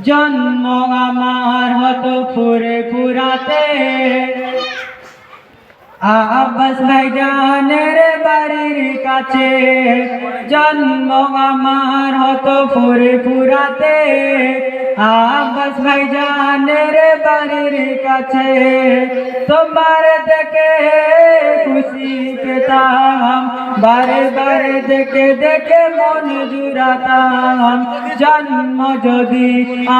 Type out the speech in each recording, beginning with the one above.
জন্ম আমার হতো ফুরফুরাতে, আব্বাস ভাইজানের বাড়ির কাছে। জন্ম আমার হতো ফুরফুরাতে, আব্বাস ভাইজানের বাড়ির কাছে। তোমার দেখে খুশি পেতাম, বারে বারে দেখে দেখে মন জুড়াতাম। জন্ম যদি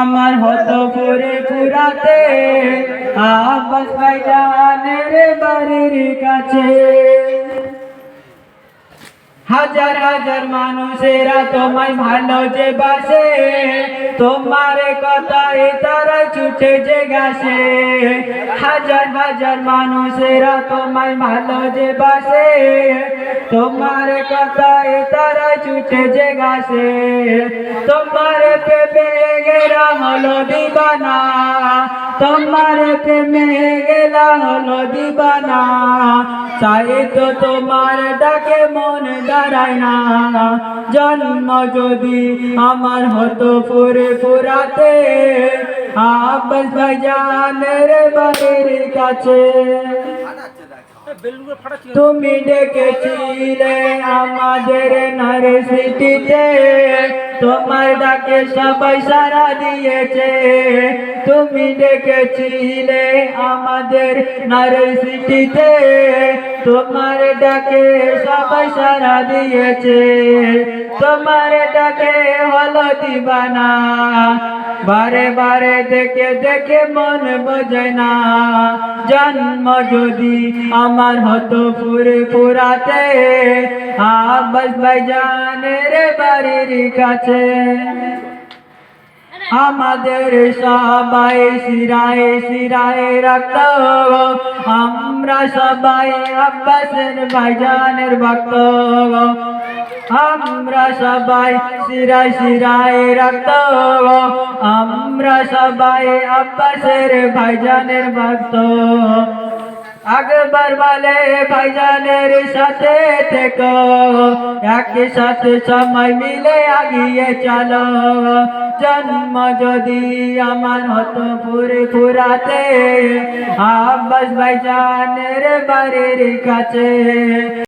আমার হতো ফুরফুরাতে, আব্বাস ভাইজানের বাড়ির কাছে। হাজার হাজার মানুষেরা তোমায় ভালো যে বাসে, তোমার কথায় তারা ছুটে যে গাছে। হাজার হাজার মানুষেরা তোমায় ভালো যে বাসে, তোমার কথায় তারা ছুটে যে গাছে। তোমার প্রেমে গেরা হলো দিবানা, তোমার প্রেমে গেলা হলো দিবানা। চাই তো তোমার ডাকে মন দাঁড়ায় না। জন্ম যদি আমার হতো ফুরফুরাতে, আব্বাস ভাইজানের বাড়ির কাছে। তুমি ডেকেছিলে আমাদের নার্সিটিতে, তোমার ডাকে সবাই সাড়া দিয়েছে। তুমি ডেকেছিলে আমাদের নার্সিটিতে, তোমার ডাকে সবাই সাড়া দিয়েছে। তোমার ডাকে হলো দিবানা, বারে বারে দেখে দেখে মন বোঝে না। জন্ম যদি আমার হতো ফুরফুরাতে, আব্বাস ভাইজানের বাড়ির কাছে। আমাদের সবাই শিরায় শিরায় রাখত, আমরা সবাই আব্বাসের ভাইজানের ভক্ত। আমরা সবাই শিরায় শিরায় রাখত, আমরা সবাই আব্বাসের ভাইজানের ভক্ত। আকবর বলে ভাইজানের সাথে থেকো, একই সাথে সময় মিলে আগিয়ে চলো। জন্ম যদি আমার হতো ফুরফুরাতে, আব্বাস ভাইজানের বাড়ির কাছে।